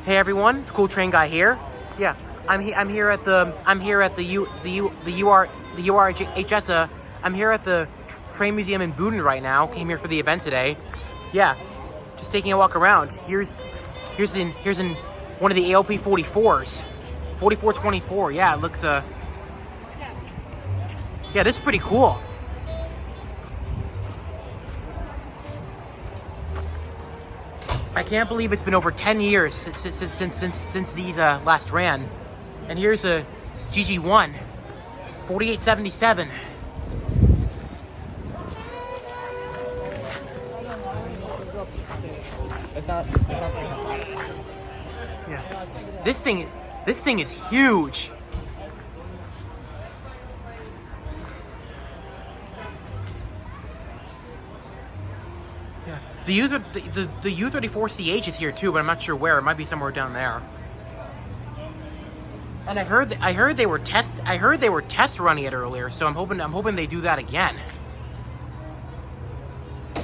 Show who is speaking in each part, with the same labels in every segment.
Speaker 1: Hey everyone, Cool Train Guy here. Yeah, I'm here at the URHS. I'm here at the train museum in Boonton right now. Came here for the event today. Yeah, just taking a walk around. Here's in one of the ALP 44s, 4424. Yeah, it looks yeah, this is pretty cool. I can't believe it's been over 10 years since these last ran. And here's a GG1, 4877. Yeah, this thing is huge. The U34CH is here too, but I'm not sure where. It might be somewhere down there. And I heard they were test running it earlier, so I'm hoping they do that again. They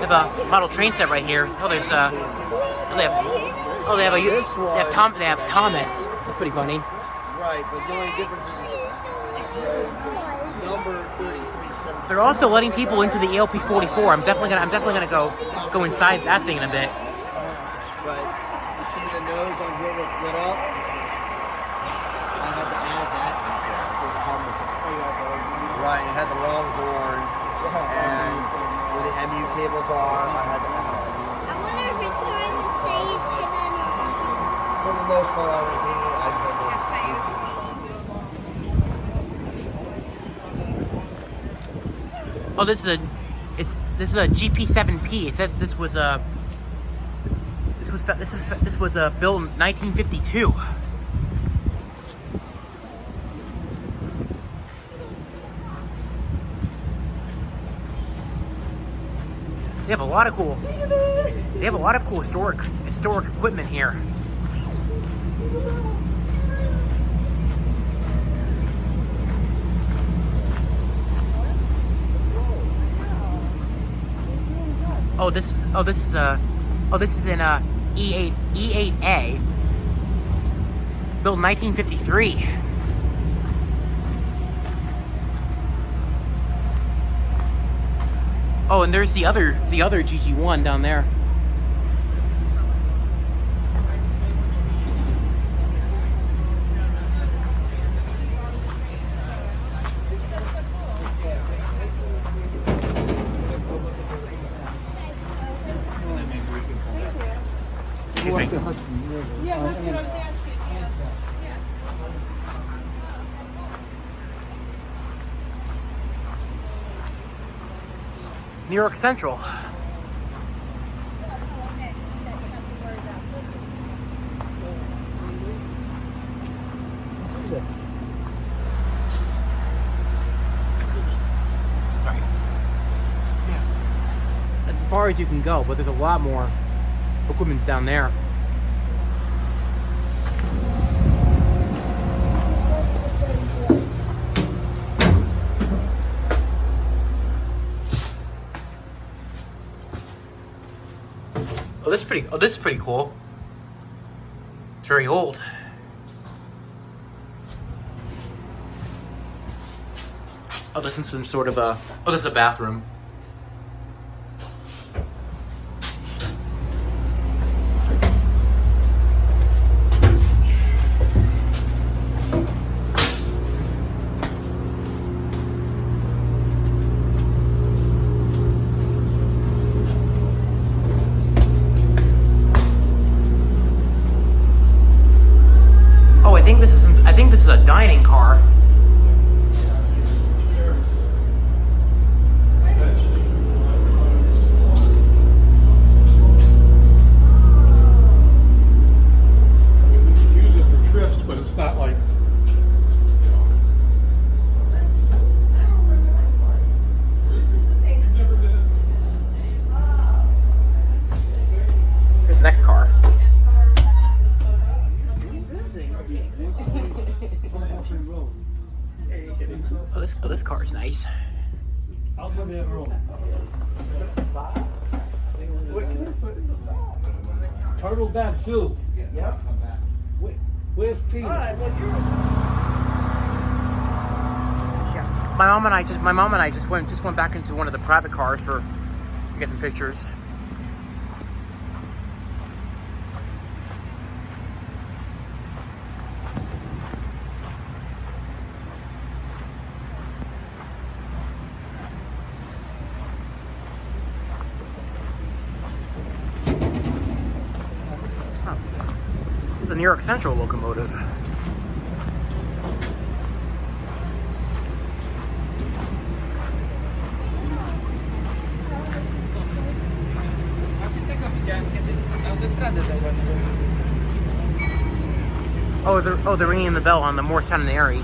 Speaker 1: have a model train set right here. Oh, there's they have Thomas. That's pretty funny.
Speaker 2: Right, but the only difference is number 33.
Speaker 1: They're also letting people into the ALP 44. I'm definitely gonna go inside that thing in a bit.
Speaker 2: But you see the nose on here that's lit up? I had to add that detail. Right, it had the longhorn and where the MU cables are. I had to add that.
Speaker 3: I wonder if it's going to save it.
Speaker 2: For the most part, I just had to.
Speaker 1: Oh, this is a GP7P. It says this was built in 1952. They have a lot of cool historic equipment here. This is in E8A, built in 1953. Oh, and there's the other GG1 down there.
Speaker 3: Yeah, that's what I was asking. Yeah.
Speaker 1: New York Central. Sorry. Yeah. That's as far as you can go, but there's a lot more equipment down there. This is pretty cool. It's very old. Oh, this is some sort of a. Oh, this is a bathroom. I think this is a dining car.
Speaker 4: Use it for trips, but it's not like,
Speaker 1: Here's the next car.
Speaker 2: That's a box. What can I put in the box?
Speaker 3: Turtleback soup.
Speaker 2: Yep.
Speaker 3: Where's Peter?
Speaker 1: Yeah. My mom and I just went back into one of the private cars to get some pictures. It's a New York Central locomotive. They're ringing the bell on the Morristown and Erie.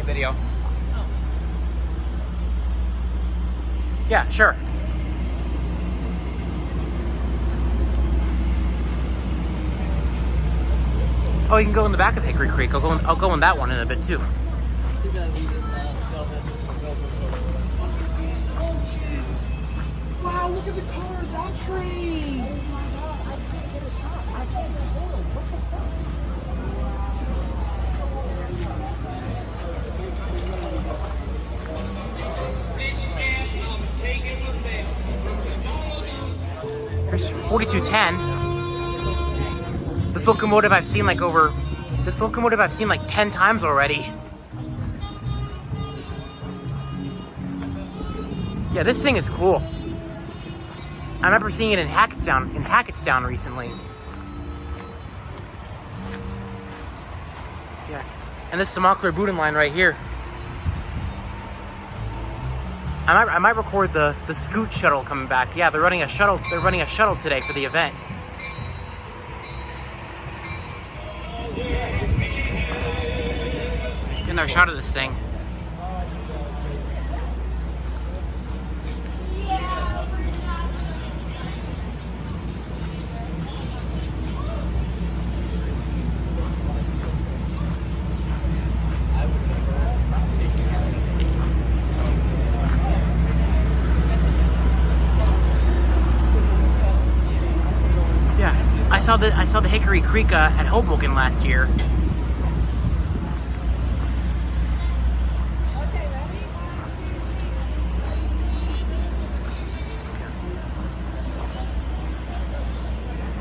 Speaker 1: Video. Yeah, sure. Oh, you can go in the back of Hickory Creek. I'll go in that one in a bit too.
Speaker 2: Wow, look at the color of that train! Oh my god, I can't get a shot. I can't get a hold. What the fuck?
Speaker 1: Here's 4210. This locomotive I've seen like 10 times already. Yeah, this thing is cool. I remember seeing it in Hackettstown recently. Yeah. And this is the Montclair Boonton line right here. I might record the Scoot shuttle coming back. Yeah, they're running a shuttle today for the event. Get another shot of this thing. I saw the Hickory Creek at Hoboken last year.
Speaker 5: Okay, ready?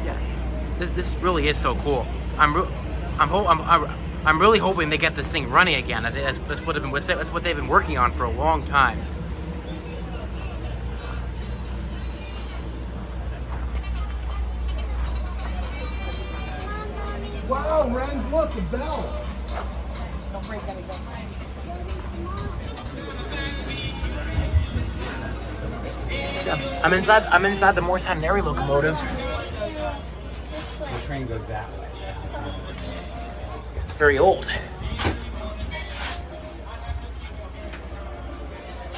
Speaker 1: Yeah, this really is so cool. I'm really hoping they get this thing running again. That's what they've been working on for a long time.
Speaker 2: Wow, Ren, look, the bell.
Speaker 5: Don't break anything.
Speaker 1: Yeah, I'm inside the Morristown and Erie locomotive.
Speaker 3: The train goes that way.
Speaker 1: It's very old.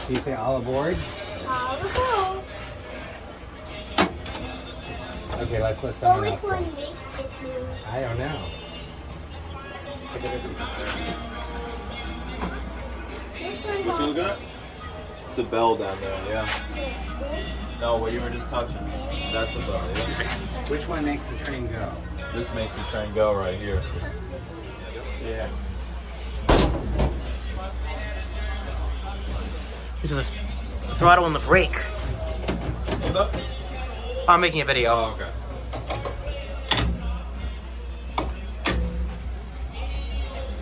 Speaker 3: Do you say all aboard? Okay, let's let someone else go.
Speaker 5: Which one makes it move?
Speaker 3: I don't know.
Speaker 5: This one
Speaker 6: What you looking at? It's the bell down there, yeah. No, what you were just touching. That's the bell, yeah.
Speaker 3: Which one makes the train go?
Speaker 6: This makes the train go right here.
Speaker 3: Yeah.
Speaker 1: These are the throttle and the brake.
Speaker 6: What's up?
Speaker 1: I'm making a video.
Speaker 6: Oh, okay.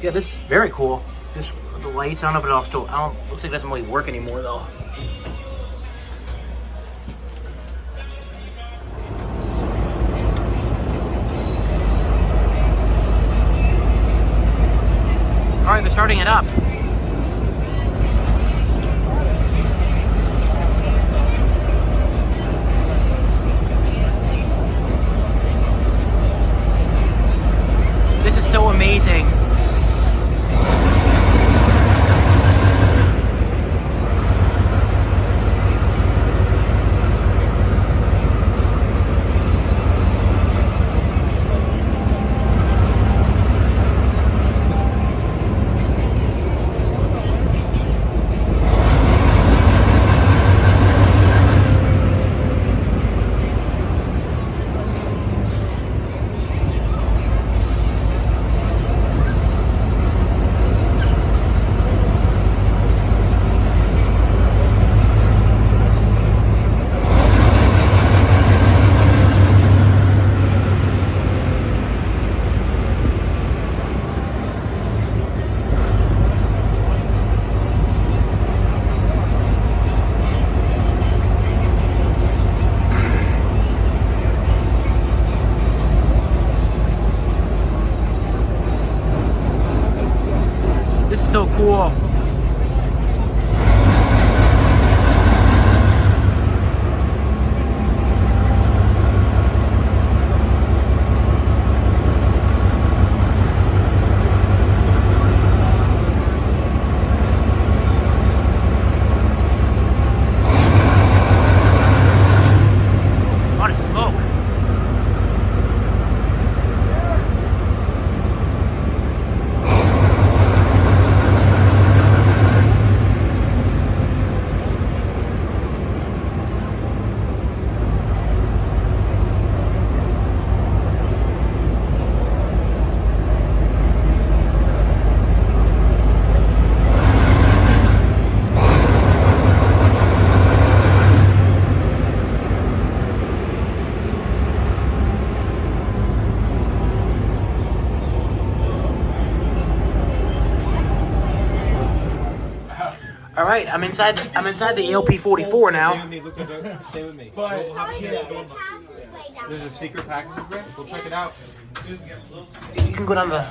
Speaker 1: Yeah, this is very cool. Just the lights, I don't know if it all still, looks like it doesn't really work anymore though. Alright, they're starting it up. All right, I'm inside the ALP 44 now.
Speaker 6: Stay with me. Look at it. Stay with me. We'll have a chance to go in there. There's a secret package there. We'll check it out.
Speaker 1: You can go down the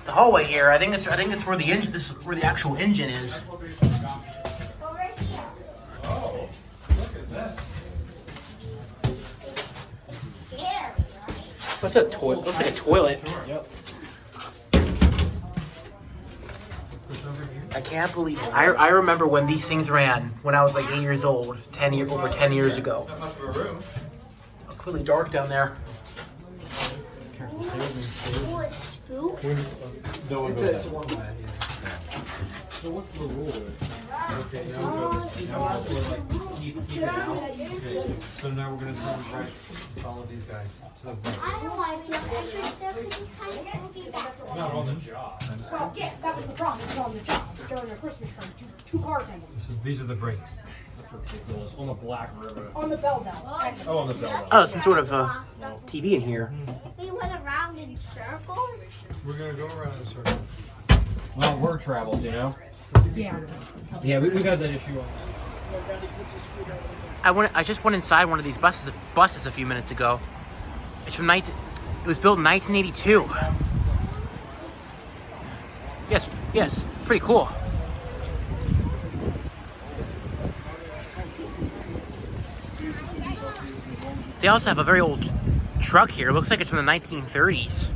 Speaker 1: hallway here. I think it's where the engine. This is where the actual engine is.
Speaker 6: Oh, look at this.
Speaker 1: What's a toilet? Looks like a toilet.
Speaker 6: Yep.
Speaker 1: I can't believe it. I remember when these things ran when I was like 8 years old, over 10 years ago.
Speaker 6: Not much of a room.
Speaker 1: It's really dark down there.
Speaker 2: It's one way.
Speaker 3: So what's the rule? Okay, now we go this way. Now we're like keep it out. Okay. So now we're gonna turn right. Follow these guys to the right. Not on the job.
Speaker 5: Well, yeah, that was the problem. It was on the job during a Christmas tree. Two cars ended.
Speaker 3: These are the brakes. That's ridiculous. On the Black River.
Speaker 5: On the bell bell.
Speaker 3: Oh, on the bell.
Speaker 1: Oh, some sort of TV in here.
Speaker 5: We went around in circles.
Speaker 3: We're gonna go around in a circle. Well, word travels, you know.
Speaker 5: Yeah.
Speaker 3: Yeah, we got that issue on.
Speaker 1: I just went inside one of these buses a few minutes ago. It's from it was built in 1982. Yes, pretty cool. They also have a very old truck here. It looks like it's from the 1930s.